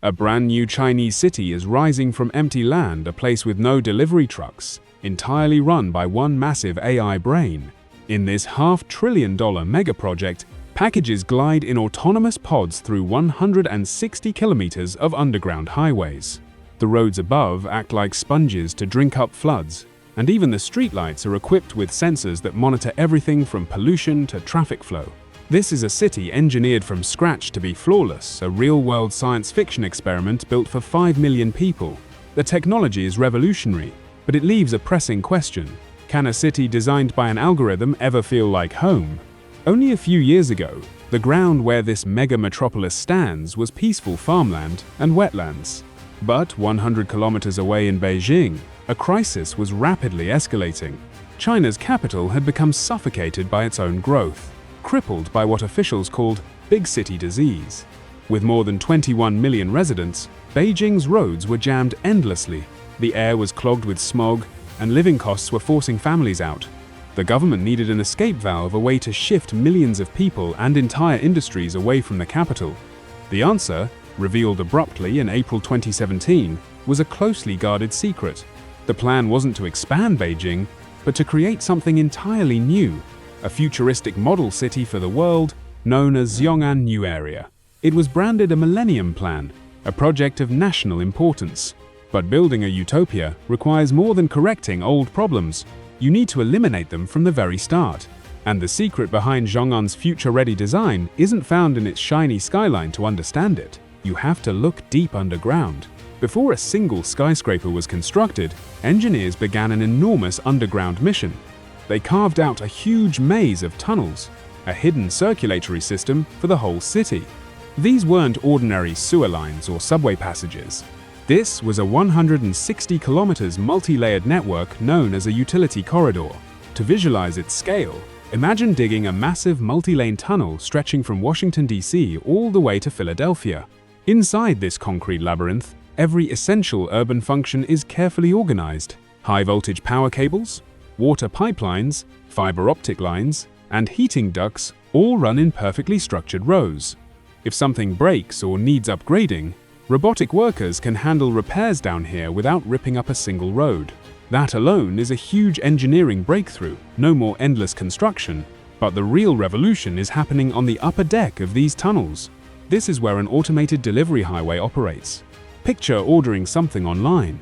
A brand new Chinese city is rising from empty land, a place with no delivery trucks, entirely run by one massive AI brain. In this $500 billion megaproject, packages glide in autonomous pods through 160 kilometers of underground highways. The roads above act like sponges to drink up floods, and even the streetlights are equipped with sensors that monitor everything from pollution to traffic flow. This is a city engineered from scratch to be flawless, a real-world science fiction experiment built for 5 million people. The technology is revolutionary, but it leaves a pressing question. Can a city designed by an algorithm ever feel like home? Only a few years ago, the ground where this mega metropolis stands was peaceful farmland and wetlands. But 100 kilometers away in Beijing, a crisis was rapidly escalating. China's capital had become suffocated by its own growth, crippled by what officials called big city disease. With more than 21 million residents, Beijing's roads were jammed endlessly. The air was clogged with smog, and living costs were forcing families out. The government needed an escape valve, a way to shift millions of people and entire industries away from the capital. The answer, revealed abruptly in April 2017, was a closely guarded secret. The plan wasn't to expand Beijing, but to create something entirely new, a futuristic model city for the world known as Xiong'an New Area. It was branded a Millennium Plan, a project of national importance. But building a utopia requires more than correcting old problems. You need to eliminate them from the very start. And the secret behind Xiong'an's future-ready design isn't found in its shiny skyline. To understand it, you have to look deep underground. Before a single skyscraper was constructed, engineers began an enormous underground mission. They carved out a huge maze of tunnels, a hidden circulatory system for the whole city. These weren't ordinary sewer lines or subway passages. This was a 160 kilometers multi-layered network known as a utility corridor. To visualize its scale, imagine digging a massive multi-lane tunnel stretching from Washington, D.C. all the way to Philadelphia. Inside this concrete labyrinth, every essential urban function is carefully organized. High-voltage power cables, water pipelines, fiber optic lines, and heating ducts all run in perfectly structured rows. If something breaks or needs upgrading, robotic workers can handle repairs down here without ripping up a single road. That alone is a huge engineering breakthrough. No more endless construction, but the real revolution is happening on the upper deck of these tunnels. This is where an automated delivery highway operates. Picture ordering something online.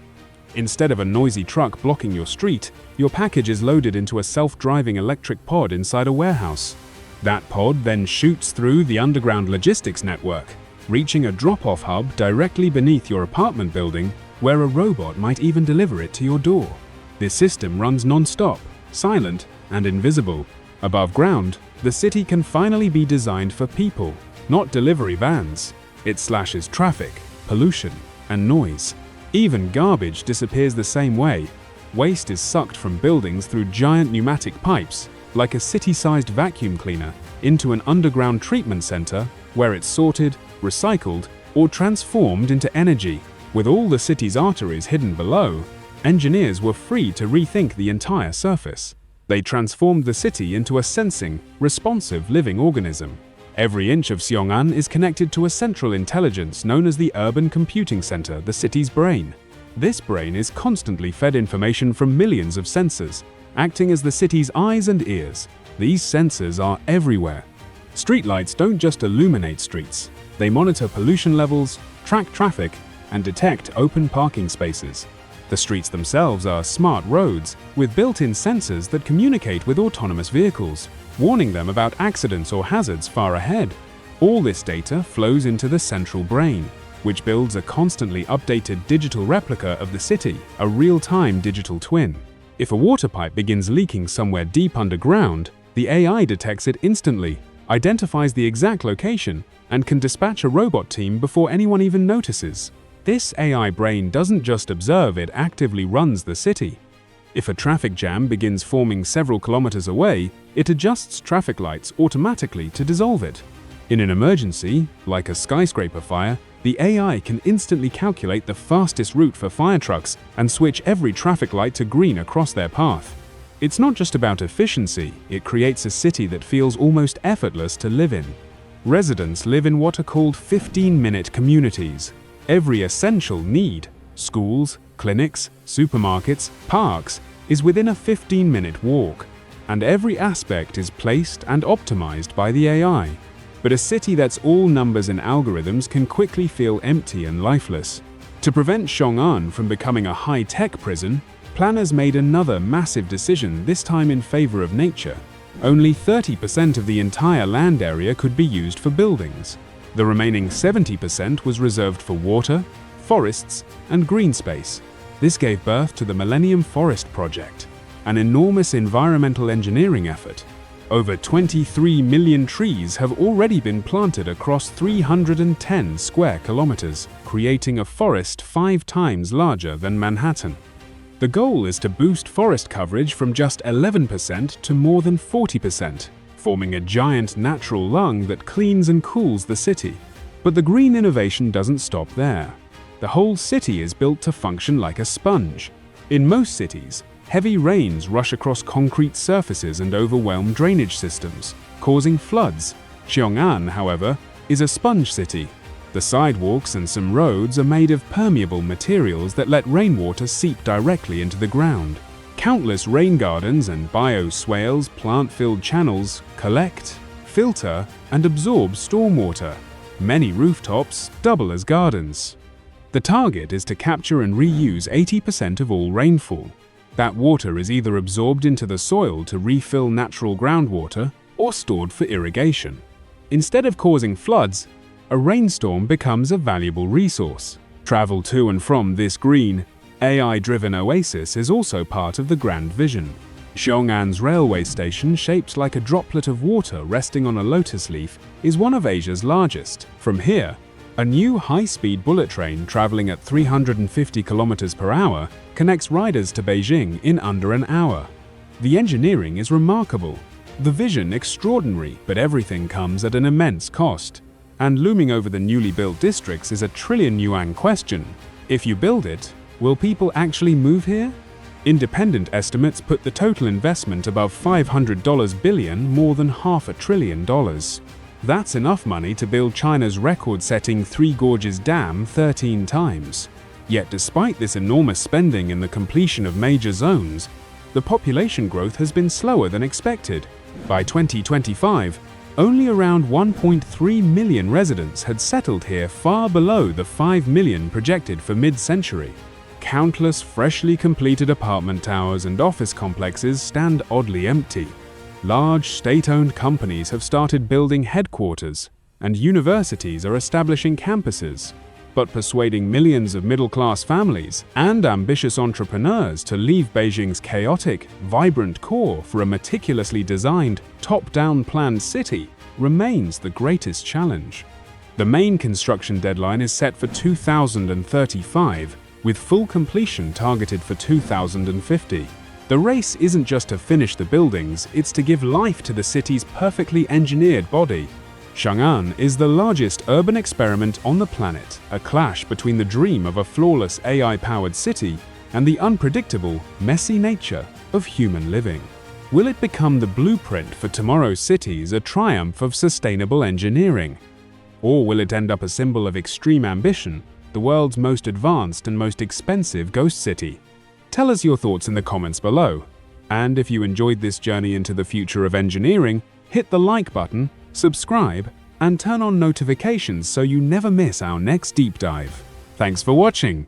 Instead of a noisy truck blocking your street, your package is loaded into a self-driving electric pod inside a warehouse. That pod then shoots through the underground logistics network, reaching a drop-off hub directly beneath your apartment building, where a robot might even deliver it to your door. This system runs non-stop, silent, and invisible. Above ground, the city can finally be designed for people, not delivery vans. It slashes traffic, pollution, and noise. Even garbage disappears the same way. Waste is sucked from buildings through giant pneumatic pipes, like a city-sized vacuum cleaner, into an underground treatment center where it's sorted, recycled, or transformed into energy. With all the city's arteries hidden below, engineers were free to rethink the entire surface. They transformed the city into a sensing, responsive living organism. Every inch of Xiong'an is connected to a central intelligence known as the Urban Computing Center, the city's brain. This brain is constantly fed information from millions of sensors, acting as the city's eyes and ears. These sensors are everywhere. Streetlights don't just illuminate streets. They monitor pollution levels, track traffic, and detect open parking spaces. The streets themselves are smart roads with built-in sensors that communicate with autonomous vehicles, warning them about accidents or hazards far ahead. All this data flows into the central brain, which builds a constantly updated digital replica of the city, a real-time digital twin. If a water pipe begins leaking somewhere deep underground, the AI detects it instantly, identifies the exact location, and can dispatch a robot team before anyone even notices. This AI brain doesn't just observe, it actively runs the city. If a traffic jam begins forming several kilometers away, it adjusts traffic lights automatically to dissolve it. In an emergency, like a skyscraper fire, the AI can instantly calculate the fastest route for fire trucks and switch every traffic light to green across their path. It's not just about efficiency, it creates a city that feels almost effortless to live in. Residents live in what are called 15-minute communities. Every essential need, schools, clinics, supermarkets, parks, is within a 15-minute walk, and every aspect is placed and optimized by the AI. But a city that's all numbers and algorithms can quickly feel empty and lifeless. To prevent Chang'an from becoming a high-tech prison, planners made another massive decision, this time in favor of nature. Only 30% of the entire land area could be used for buildings. The remaining 70% was reserved for water, forests, and green space. This gave birth to the Millennium Forest Project, an enormous environmental engineering effort. Over 23 million trees have already been planted across 310 square kilometers, creating a forest 5 times larger than Manhattan. The goal is to boost forest coverage from just 11% to more than 40%, forming a giant natural lung that cleans and cools the city. But the green innovation doesn't stop there. The whole city is built to function like a sponge. In most cities, heavy rains rush across concrete surfaces and overwhelm drainage systems, causing floods. Chang'an, however, is a sponge city. The sidewalks and some roads are made of permeable materials that let rainwater seep directly into the ground. Countless rain gardens and bioswales, plant-filled channels, collect, filter, and absorb stormwater. Many rooftops double as gardens. The target is to capture and reuse 80% of all rainfall. That water is either absorbed into the soil to refill natural groundwater or stored for irrigation. Instead of causing floods, a rainstorm becomes a valuable resource. Travel to and from this green, AI-driven oasis is also part of the grand vision. Chang'an's railway station, shaped like a droplet of water resting on a lotus leaf, is one of Asia's largest. From here, a new high-speed bullet train traveling at 350 km per hour connects riders to Beijing in under an hour. The engineering is remarkable, the vision extraordinary, but everything comes at an immense cost. And looming over the newly built districts is a trillion-yuan question. If you build it, will people actually move here? Independent estimates put the total investment above $500 billion, more than $500 billion. That's enough money to build China's record-setting Three Gorges Dam 13 times. Yet despite this enormous spending and the completion of major zones, the population growth has been slower than expected. By 2025, only around 1.3 million residents had settled here, far below the 5 million projected for mid-century. Countless freshly completed apartment towers and office complexes stand oddly empty. Large state-owned companies have started building headquarters, and universities are establishing campuses. But persuading millions of middle-class families and ambitious entrepreneurs to leave Beijing's chaotic, vibrant core for a meticulously designed, top-down planned city remains the greatest challenge. The main construction deadline is set for 2035, with full completion targeted for 2050. The race isn't just to finish the buildings, it's to give life to the city's perfectly engineered body. Chang'an is the largest urban experiment on the planet, a clash between the dream of a flawless AI-powered city and the unpredictable, messy nature of human living. Will it become the blueprint for tomorrow's cities, a triumph of sustainable engineering? Or will it end up a symbol of extreme ambition, the world's most advanced and most expensive ghost city? Tell us your thoughts in the comments below. And if you enjoyed this journey into the future of engineering, hit the like button, subscribe, and turn on notifications so you never miss our next deep dive. Thanks for watching.